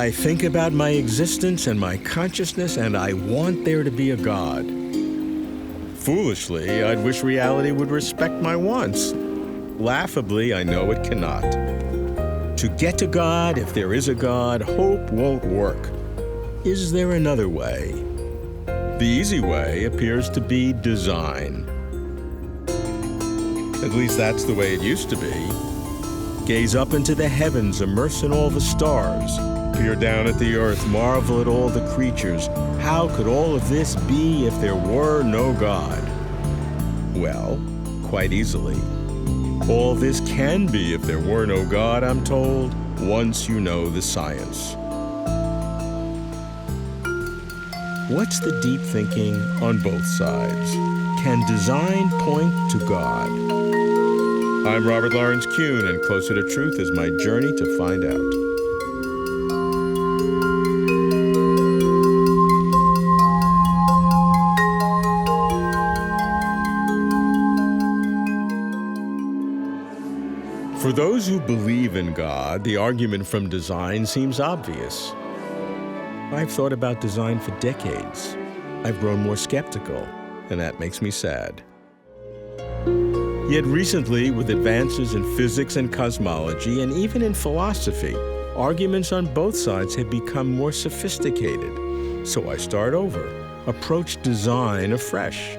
I think about my existence and my consciousness, and I want there to be a God. Foolishly, I'd wish reality would respect my wants. Laughably, I know it cannot. To get to God, if there is a God, hope won't work. Is there another way? The easy way appears to be design. At least that's the way it used to be. Gaze up into the heavens, immerse in all the stars. Peer down at the earth, marvel at all the creatures. How could all of this be if there were no God? Well, quite easily. All this can be if there were no God, I'm told, once you know the science. What's the deep thinking on both sides? Can design point to God? I'm Robert Lawrence Kuhn, and Closer to Truth is my journey to find out. For those who believe in God, the argument from design seems obvious. I've thought about design for decades. I've grown more skeptical, and that makes me sad. Yet recently, with advances in physics and cosmology, and even in philosophy, arguments on both sides have become more sophisticated. So I start over, approach design afresh.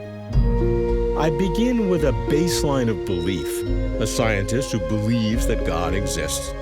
I begin with a baseline of belief, a scientist who believes that God exists.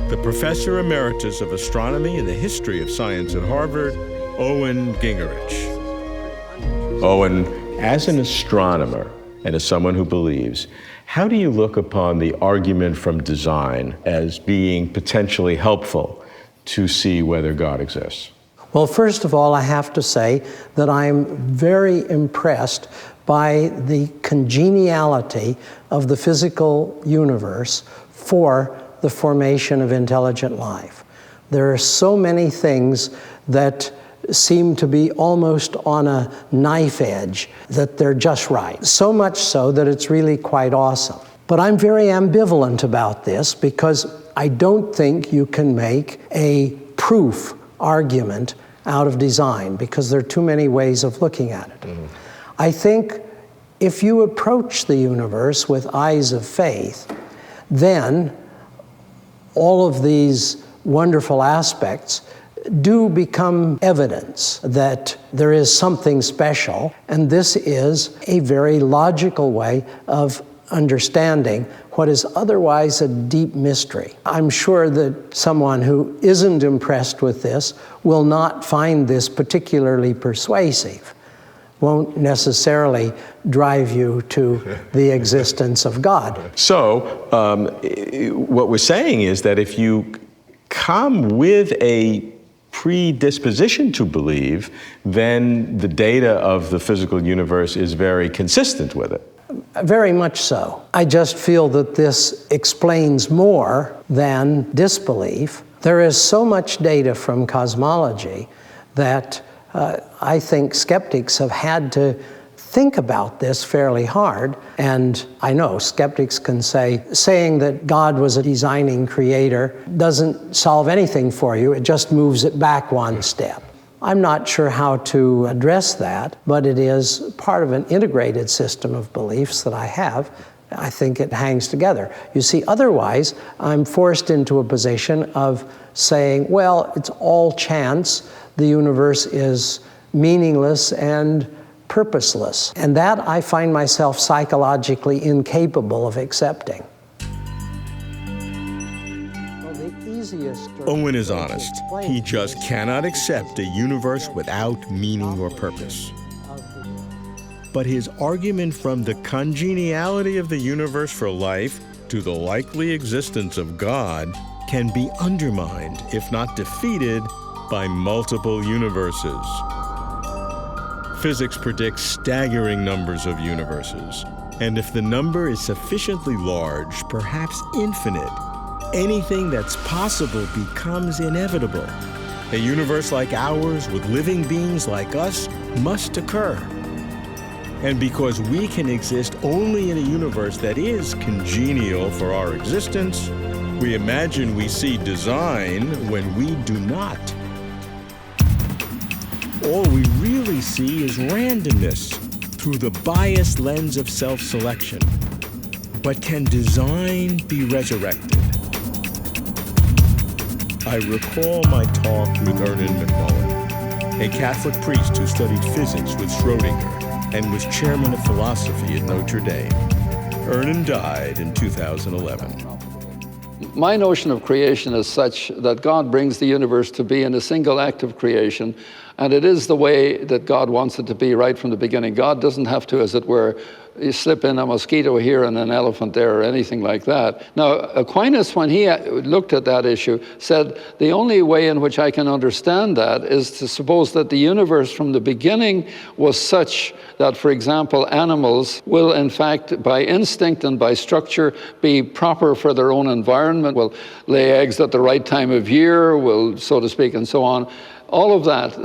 The Professor Emeritus of Astronomy and the History of Science at Harvard, Owen Gingerich. Owen, as an astronomer and as someone who believes, how do you look upon the argument from design as being potentially helpful to see whether God exists? Well, first of all, I have to say that I'm very impressed by the congeniality of the physical universe for the formation of intelligent life. There are so many things that seem to be almost on a knife edge, that they're just right. So much so that it's really quite awesome. But I'm very ambivalent about this because I don't think you can make a proof argument out of design because there are too many ways of looking at it. Mm-hmm. I think if you approach the universe with eyes of faith, then all of these wonderful aspects do become evidence that there is something special, and this is a very logical way of understanding what is otherwise a deep mystery. I'm sure that someone who isn't impressed with this will not find this particularly persuasive, won't necessarily drive you to the existence of God. So, what we're saying is that if you come with a predisposition to believe, then the data of the physical universe is very consistent with it. Very much so. I just feel that this explains more than disbelief. There is so much data from cosmology that I think skeptics have had to think about this fairly hard. And I know skeptics can say, saying that God was a designing creator doesn't solve anything for you, it just moves it back one step. I'm not sure how to address that, but it is part of an integrated system of beliefs that I have. I think it hangs together. You see, otherwise, I'm forced into a position of saying, well, it's all chance. The universe is meaningless and purposeless. And that I find myself psychologically incapable of accepting. Owen is honest. He just cannot accept a universe without meaning or purpose. But his argument from the congeniality of the universe for life to the likely existence of God can be undermined, if not defeated, by multiple universes. Physics predicts staggering numbers of universes, and if the number is sufficiently large, perhaps infinite, anything that's possible becomes inevitable. A universe like ours, with living beings like us, must occur. And because we can exist only in a universe that is congenial for our existence, We imagine we see design when we do not. All we really see is randomness through the biased lens of self-selection. But can design be resurrected? I recall my talk with Ernan McMullin, a Catholic priest who studied physics with Schrödinger and was chairman of philosophy at Notre Dame. Ernan died in 2011. My notion of creation is such that God brings the universe to be in a single act of creation, and it is the way that God wants it to be right from the beginning. God doesn't have to, as it were, slip in a mosquito here and an elephant there or anything like that. Now, Aquinas, when he looked at that issue, said the only way in which I can understand that is to suppose that the universe from the beginning was such that, for example, animals will in fact, by instinct and by structure, be proper for their own environment, will lay eggs at the right time of year, will, so to speak, and so on. All of that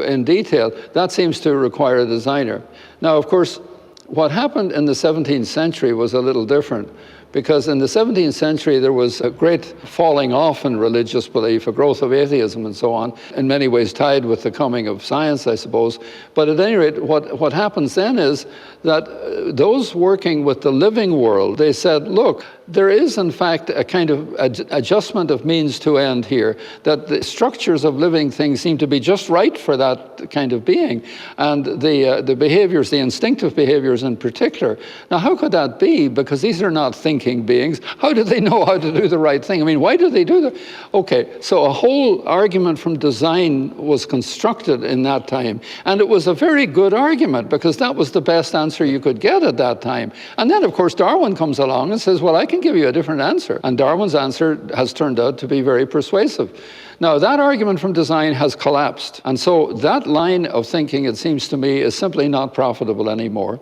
in detail, that seems to require a designer. Now, of course, what happened in the 17th century was a little different, because in the 17th century there was a great falling off in religious belief, a growth of atheism and so on, in many ways tied with the coming of science, I suppose. But at any rate, what happens then is that those working with the living world, they said, look, there is in fact a kind of adjustment of means to end here, that the structures of living things seem to be just right for that kind of being, and the behaviors, the instinctive behaviors in particular. Now, how could that be? Because these are not thinking beings. How do they know how to do the right thing? I mean, why do they do that? Okay, so a whole argument from design was constructed in that time, and it was a very good argument, because that was the best answer you could get at that time. And then, of course, Darwin comes along and says, well, I can give you a different answer. And Darwin's answer has turned out to be very persuasive. Now, that argument from design has collapsed. And so that line of thinking, it seems to me, is simply not profitable anymore.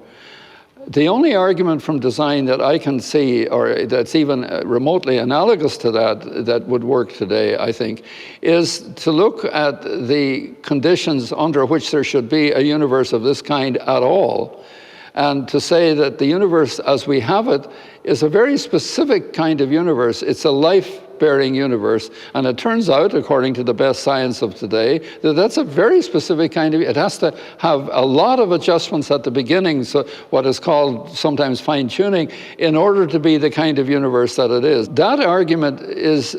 The only argument from design that I can see, or that's even remotely analogous to that would work today, I think, is to look at the conditions under which there should be a universe of this kind at all, and to say that the universe as we have it is a very specific kind of universe. It's a life-bearing universe, and it turns out, according to the best science of today, that that's a very specific kind of, it has to have a lot of adjustments at the beginning, so what is called sometimes fine-tuning, in order to be the kind of universe that it is. That argument is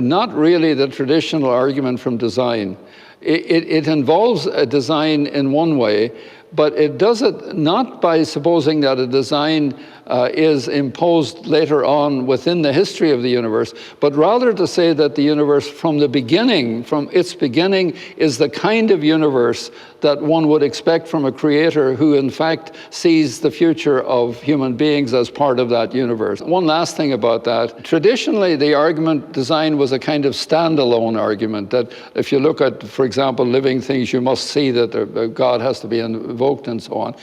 not really the traditional argument from design. It involves a design in one way, but it does it not by supposing that a design is imposed later on within the history of the universe, but rather to say that the universe from the beginning, from its beginning, is the kind of universe that one would expect from a creator who in fact sees the future of human beings as part of that universe. One last thing about that. Traditionally, the argument design was a kind of standalone argument, that if you look at, for example, living things, you must see that God has to be invoked and so on.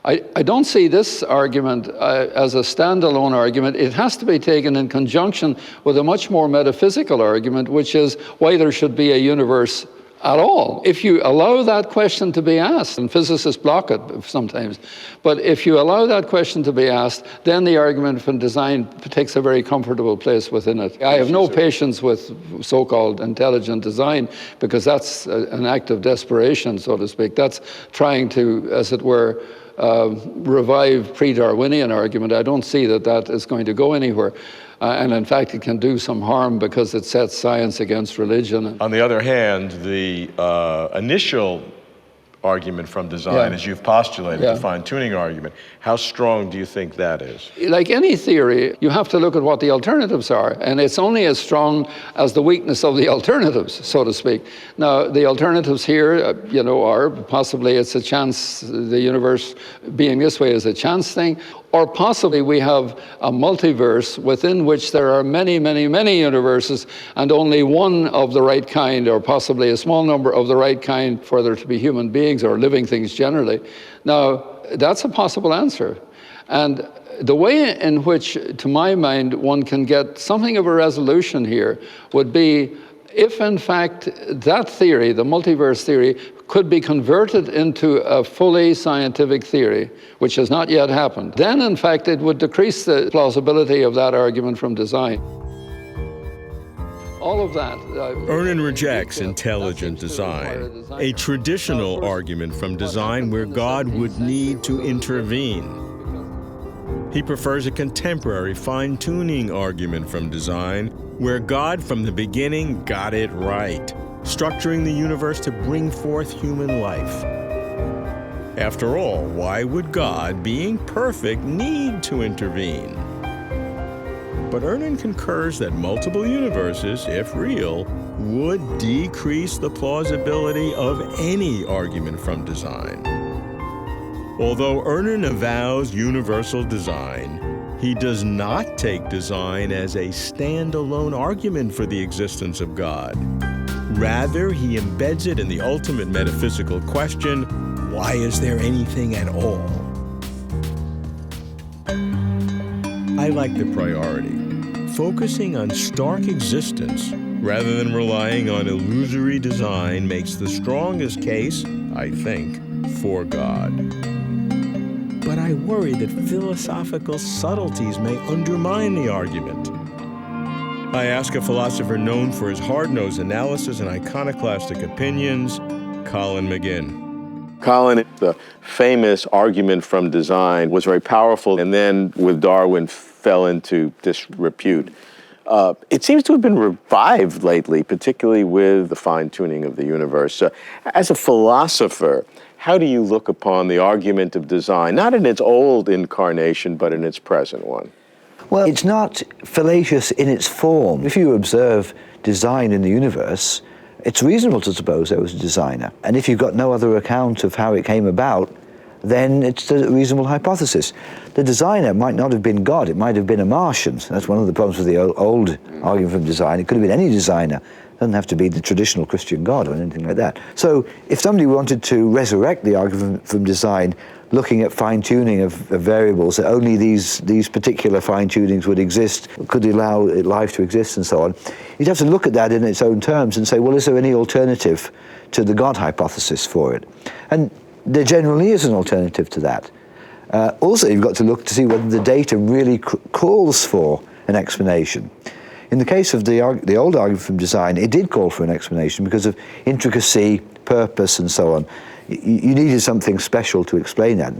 I don't see this argument as a standalone argument. It has to be taken in conjunction with a much more metaphysical argument, which is why there should be a universe at all. If you allow that question to be asked, and physicists block it sometimes, but if you allow that question to be asked, then the argument from design takes a very comfortable place within it. I have no patience with so-called intelligent design, because that's an act of desperation, so to speak. That's trying to, as it were, revive pre-Darwinian argument. I don't see that that is going to go anywhere. And in fact, it can do some harm because it sets science against religion. On the other hand, the initial argument from design, as you've postulated, the fine-tuning argument, how strong do you think that is? Like any theory, you have to look at what the alternatives are, and it's only as strong as the weakness of the alternatives, so to speak. Now, the alternatives here, are possibly it's a chance, the universe being this way is a chance thing, or possibly we have a multiverse within which there are many, many, many universes, and only one of the right kind, or possibly a small number of the right kind for there to be human beings or living things generally. Now, that's a possible answer. And the way in which, to my mind, one can get something of a resolution here would be if, in fact, that theory, the multiverse theory, could be converted into a fully scientific theory, which has not yet happened, then, in fact, it would decrease the plausibility of that argument from design. All of that. Ernan rejects intelligent design, a traditional argument from design where God would need to intervene. He prefers a contemporary fine-tuning argument from design where God from the beginning got it right, structuring the universe to bring forth human life. After all, why would God, being perfect, need to intervene? But Ernan concurs that multiple universes, if real, would decrease the plausibility of any argument from design. Although Ernan avows universal design, he does not take design as a standalone argument for the existence of God. Rather, he embeds it in the ultimate metaphysical question, why is there anything at all? I like the priority, focusing on stark existence rather than relying on illusory design makes the strongest case, I think, for God. But I worry that philosophical subtleties may undermine the argument. I ask a philosopher known for his hard-nosed analysis and iconoclastic opinions, Colin McGinn. Colin, the famous argument from design was very powerful, and then with Darwin fell into disrepute. It seems to have been revived lately, particularly with the fine-tuning of the universe. As a philosopher, how do you look upon the argument of design, not in its old incarnation, but in its present one? Well, it's not fallacious in its form. If you observe design in the universe, it's reasonable to suppose there was a designer. And if you've got no other account of how it came about, then it's a reasonable hypothesis. The designer might not have been God, it might have been a Martian. That's one of the problems with the old argument from design. It could have been any designer. It doesn't have to be the traditional Christian God or anything like that. So if somebody wanted to resurrect the argument from design, looking at fine-tuning of variables, that only these particular fine-tunings would exist, could allow life to exist and so on, you'd have to look at that in its own terms and say, well, is there any alternative to the God hypothesis for it? And there generally is an alternative to that. Also, you've got to look to see whether the data really calls for an explanation. In the case of the old argument from design, it did call for an explanation because of intricacy, purpose, and so on. You needed something special to explain that.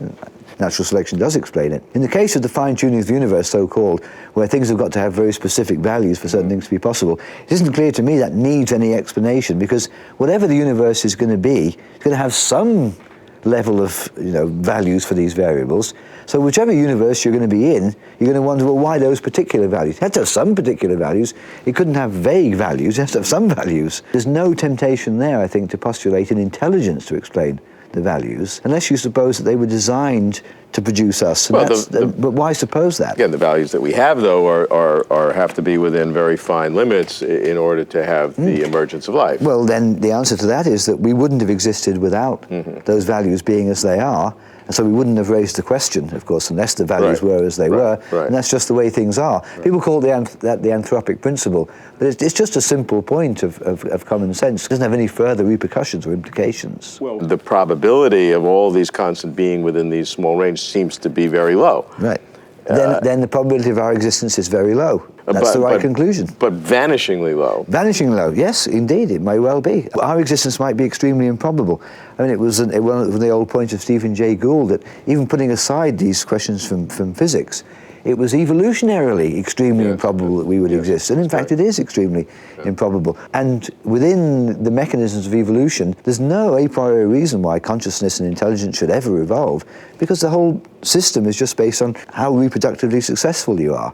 Natural selection does explain it. In the case of the fine-tuning of the universe, so-called, where things have got to have very specific values for certain things to be possible, it isn't clear to me that needs any explanation, because whatever the universe is going to be, it's going to have some level of values for these variables. So whichever universe you're going to be in, you're going to wonder, well, why those particular values? It has to have some particular values. It couldn't have vague values. It has to have some values. There's no temptation there, I think, to postulate an intelligence to explain the values, unless you suppose that they were designed to produce us. Well, but why suppose that? Again, the values that we have, though, are have to be within very fine limits in order to have the emergence of life. Well, then the answer to that is that we wouldn't have existed without those values being as they are. And so we wouldn't have raised the question, of course, unless the values were as they were. And that's just the way things are. People call that the anthropic principle, but it's just a simple point of common sense. It doesn't have any further repercussions or implications. Well, the probability of all these constants being within these small range seems to be very low. Right. Then the probability of our existence is very low. That's the right conclusion. But vanishingly low. Vanishingly low, yes, indeed, it may well be. Our existence might be extremely improbable. I mean, it was one of the old points of Stephen Jay Gould that even putting aside these questions from physics, it was evolutionarily extremely improbable that we would exist. And in fact, it is extremely improbable. And within the mechanisms of evolution, there's no a priori reason why consciousness and intelligence should ever evolve, because the whole system is just based on how reproductively successful you are.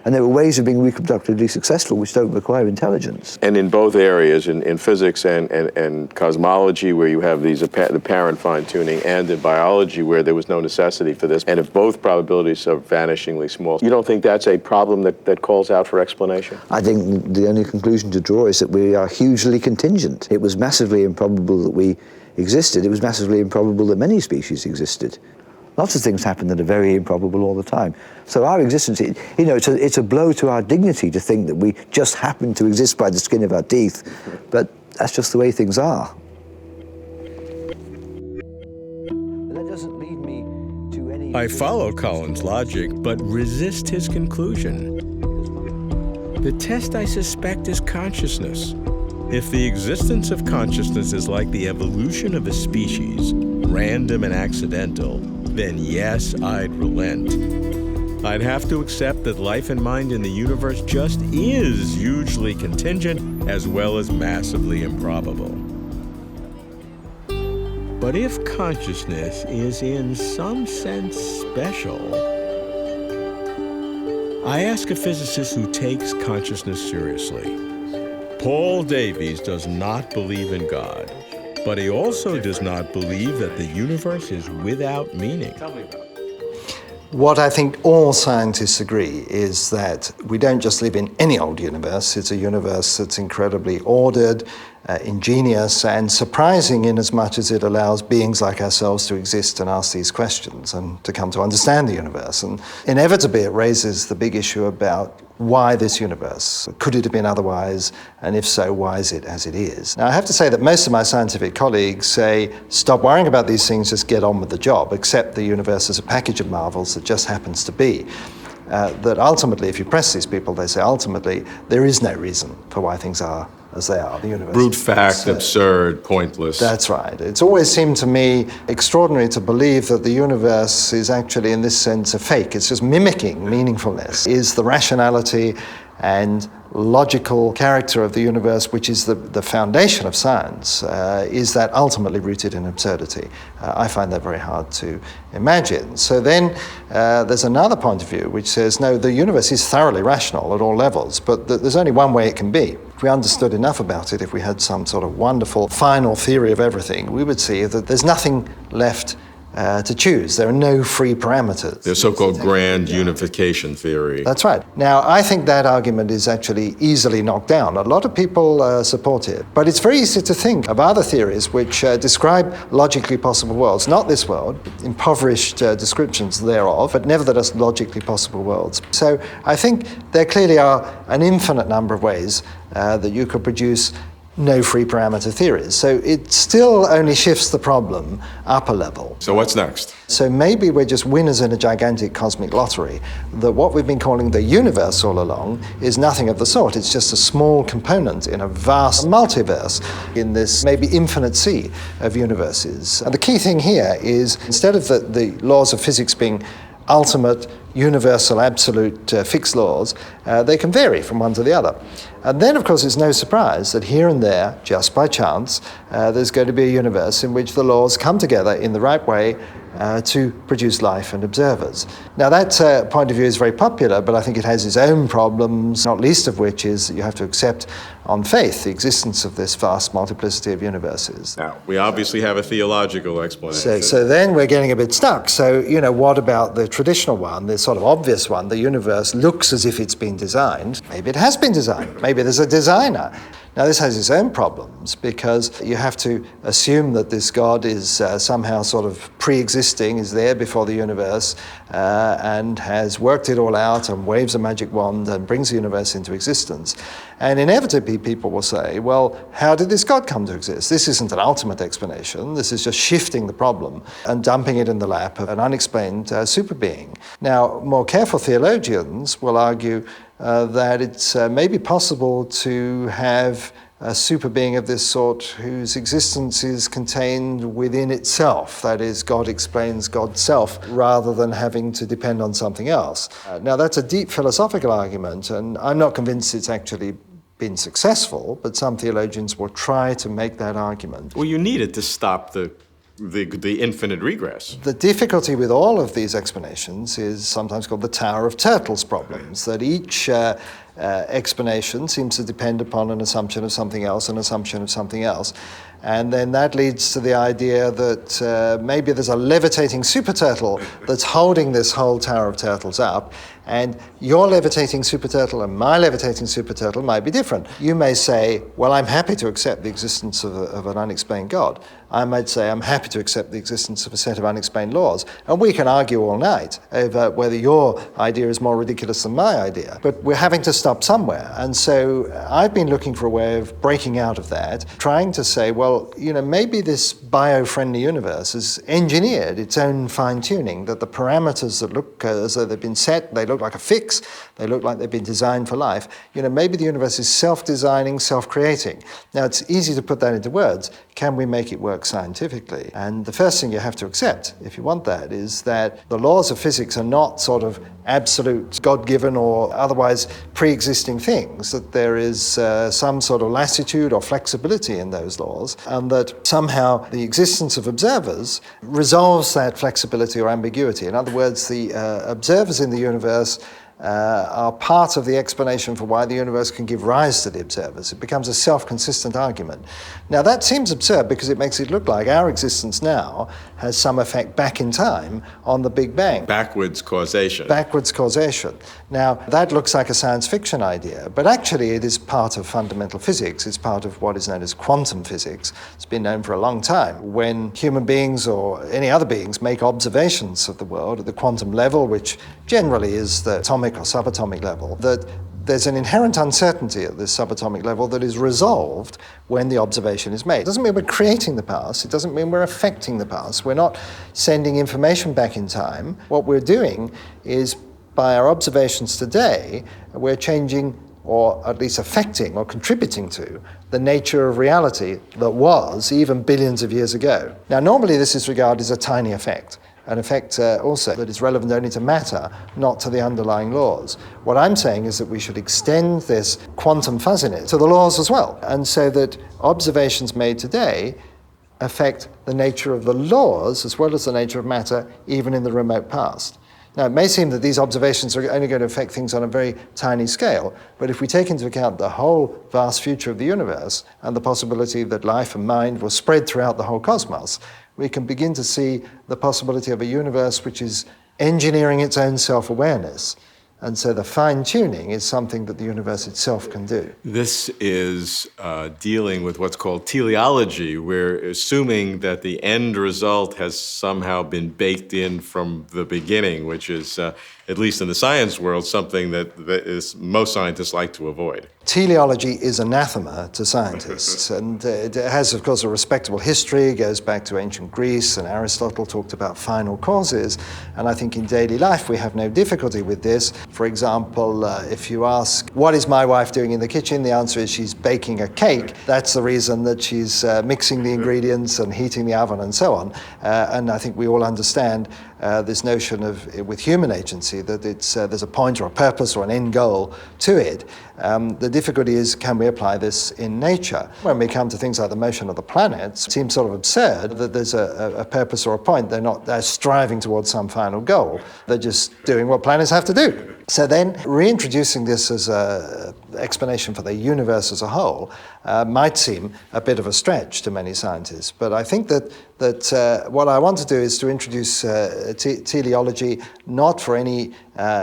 And there are ways of being reproductively successful which don't require intelligence. And in both areas, in physics and cosmology, where you have these apparent fine-tuning, and in biology, where there was no necessity for this, and if both probabilities are vanishingly small, you don't think that's a problem that calls out for explanation? I think the only conclusion to draw is that we are hugely contingent. It was massively improbable that we existed. It was massively improbable that many species existed. Lots of things happen that are very improbable all the time. So our existence, it's a blow to our dignity to think that we just happen to exist by the skin of our teeth. But that's just the way things are. That doesn't lead me to any... I follow Colin's logic, but resist his conclusion. The test, I suspect, is consciousness. If the existence of consciousness is like the evolution of a species, random and accidental, then yes, I'd relent. I'd have to accept that life and mind in the universe just is hugely contingent as well as massively improbable. But if consciousness is in some sense special, I ask a physicist who takes consciousness seriously. Paul Davies does not believe in God, but he also does not believe that the universe is without meaning. What I think all scientists agree is that we don't just live in any old universe. It's a universe that's incredibly ordered, ingenious, and surprising in as much as it allows beings like ourselves to exist and ask these questions and to come to understand the universe. And inevitably it raises the big issue about why this universe? Could it have been otherwise? And if so, why is it as it is? Now, I have to say that most of my scientific colleagues say, stop worrying about these things, just get on with the job, accept the universe as a package of marvels that just happens to be. That ultimately, if you press these people, they say, ultimately, there is no reason for why things are as they are. The universe. Brute fact, absurd, pointless. That's right. It's always seemed to me extraordinary to believe that the universe is actually, in this sense, a fake. It's just mimicking meaningfulness. Is the rationality and logical character of the universe, which is the foundation of science, is that ultimately rooted in absurdity? I find that very hard to imagine. So then there's another point of view which says, no, the universe is thoroughly rational at all levels, but there's only one way it can be. If we understood enough about it, if we had some sort of wonderful final theory of everything, we would see that there's nothing left to choose. There are no free parameters. The so-called grand unification theory. That's right. Now, I think that argument is actually easily knocked down. A lot of people support it. But it's very easy to think of other theories which describe logically possible worlds. Not this world, impoverished descriptions thereof, but nevertheless logically possible worlds. So I think there clearly are an infinite number of ways that you could produce no free parameter theories. So it still only shifts the problem up a level. So what's next? So maybe we're just winners in a gigantic cosmic lottery, that what we've been calling the universe all along is nothing of the sort. It's just a small component in a vast multiverse, in this maybe infinite sea of universes. And the key thing here is, instead of the laws of physics being ultimate, universal, absolute, fixed laws, they can vary from one to the other. And then, of course, it's no surprise that here and there, just by chance, there's going to be a universe in which the laws come together in the right way to produce life and observers. Now, that point of view is very popular, but I think it has its own problems, not least of which is that you have to accept on faith the existence of this vast multiplicity of universes. Now, we obviously have a theological explanation. So then we're getting a bit stuck. So, what about the traditional one, the sort of obvious one? The universe looks as if it's been designed. Maybe it has been designed. Maybe there's a designer. Now, this has its own problems because you have to assume that this God is somehow sort of pre-existing, is there before the universe, and has worked it all out and waves a magic wand and brings the universe into existence. And inevitably, people will say, well, how did this God come to exist? This isn't an ultimate explanation. This is just shifting the problem and dumping it in the lap of an unexplained superbeing. Now, more careful theologians will argue that it's maybe possible to have a superbeing of this sort whose existence is contained within itself. That is, God explains God's self rather than having to depend on something else. Now, that's a deep philosophical argument, and I'm not convinced it's actually been successful, but some theologians will try to make that argument. Well, you need it to stop the infinite regress. The difficulty with all of these explanations is sometimes called the Tower of Turtles problems, that each explanation seems to depend upon an assumption of something else, an assumption of something else. And then that leads to the idea that maybe there's a levitating super turtle that's holding this whole Tower of Turtles up, and your levitating super turtle and my levitating super turtle might be different. You may say, well, I'm happy to accept the existence of an unexplained God. I might say, I'm happy to accept the existence of a set of unexplained laws. And we can argue all night over whether your idea is more ridiculous than my idea. But we're having to stop somewhere. And so I've been looking for a way of breaking out of that, trying to say, well, well, maybe this bio-friendly universe has engineered its own fine-tuning, that the parameters that look as though they've been set, they look like a fix, they look like they've been designed for life. Maybe the universe is self-designing, self-creating. Now, it's easy to put that into words. Can we make it work scientifically? And the first thing you have to accept, if you want that, is that the laws of physics are not sort of absolute, God-given or otherwise pre-existing things, that there is some sort of latitude or flexibility in those laws, and that somehow the existence of observers resolves that flexibility or ambiguity. In other words, the observers in the universe are part of the explanation for why the universe can give rise to the observers. It becomes a self-consistent argument. Now, that seems absurd because it makes it look like our existence now has some effect back in time on the Big Bang. Backwards causation. Backwards causation. Now, that looks like a science fiction idea, but actually it is part of fundamental physics. It's part of what is known as quantum physics. It's been known for a long time. When human beings or any other beings make observations of the world at the quantum level, which generally is the atomic or subatomic level, that there's an inherent uncertainty at this subatomic level that is resolved when the observation is made. It doesn't mean we're creating the past. It doesn't mean we're affecting the past. We're not sending information back in time. What we're doing is, by our observations today, we're changing, or at least affecting or contributing to, the nature of reality that was even billions of years ago. Now, normally this is regarded as a tiny effect. An effect also that is relevant only to matter, not to the underlying laws. What I'm saying is that we should extend this quantum fuzziness to the laws as well, and so that observations made today affect the nature of the laws as well as the nature of matter, even in the remote past. Now, it may seem that these observations are only going to affect things on a very tiny scale, but if we take into account the whole vast future of the universe and the possibility that life and mind will spread throughout the whole cosmos, we can begin to see the possibility of a universe which is engineering its own self-awareness. And so the fine-tuning is something that the universe itself can do. This is dealing with what's called teleology. We're assuming that the end result has somehow been baked in from the beginning, which is, at least in the science world, something that most scientists like to avoid. Teleology is anathema to scientists, and it has, of course, a respectable history. It goes back to ancient Greece, and Aristotle talked about final causes, and I think in daily life we have no difficulty with this. For example, if you ask, what is my wife doing in the kitchen? The answer is she's baking a cake. That's the reason that she's mixing the ingredients and heating the oven and so on. And I think we all understand this notion of, with human agency, that there's a point or a purpose or an end goal to it. The difficulty is, can we apply this in nature? When we come to things like the motion of the planets, it seems sort of absurd that there's a purpose or a point. They're striving towards some final goal. They're just doing what planets have to do. So then reintroducing this as an explanation for the universe as a whole might seem a bit of a stretch to many scientists. But I think that what I want to do is to introduce teleology not for any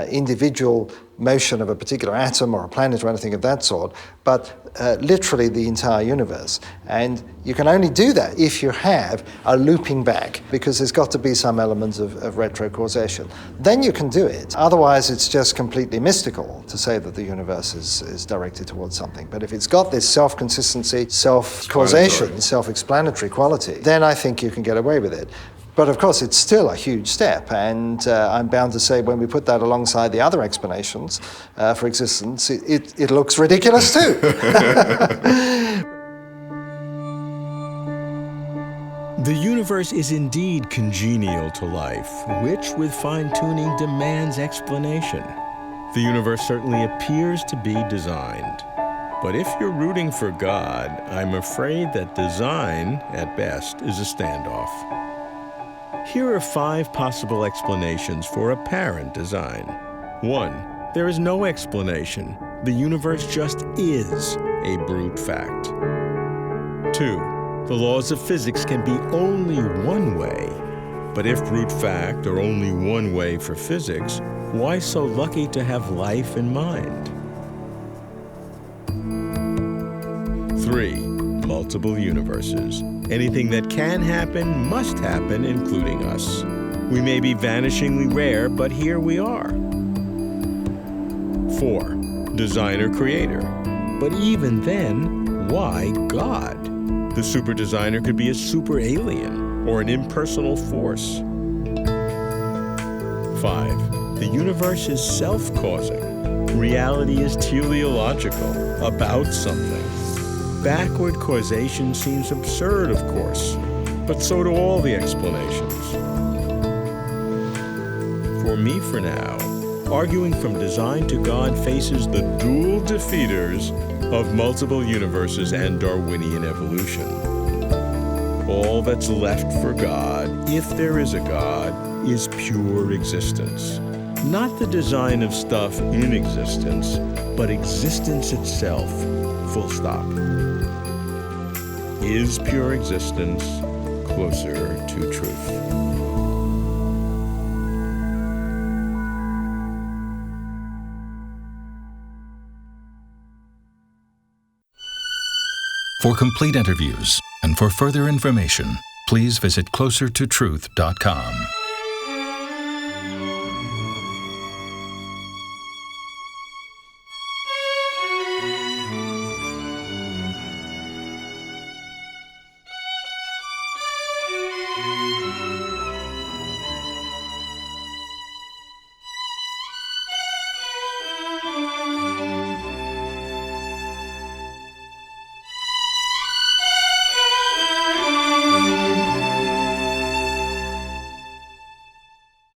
individual motion of a particular atom or a planet or anything of that sort, but literally the entire universe. And you can only do that if you have a looping back, because there's got to be some element of retrocausation. Then you can do it. Otherwise, it's just completely mystical to say that the universe is directed towards something. But if it's got this self-consistency, self-causation, self-explanatory quality, then I think you can get away with it. But of course, it's still a huge step, and I'm bound to say when we put that alongside the other explanations for existence, it looks ridiculous too. The universe is indeed congenial to life, which, with fine-tuning, demands explanation. The universe certainly appears to be designed. But if you're rooting for God, I'm afraid that design, at best, is a standoff. Here are 5 possible explanations for apparent design. 1. There is no explanation. The universe just is a brute fact. 2. The laws of physics can be only one way. But if brute fact are only one way for physics, why so lucky to have life in mind? 3. Multiple universes. Anything that can happen must happen, including us. We may be vanishingly rare, but here we are. 4. Designer-creator. But even then, why God? The super designer could be a super alien or an impersonal force. 5. The universe is self-causing. Reality is teleological, about something. Backward causation seems absurd, of course, but so do all the explanations. For me, for now, arguing from design to God faces the dual defeaters of multiple universes and Darwinian evolution. All that's left for God, if there is a God, is pure existence. Not the design of stuff in existence, but existence itself, full stop. Is pure existence closer to truth? For complete interviews and for further information, please visit closertotruth.com.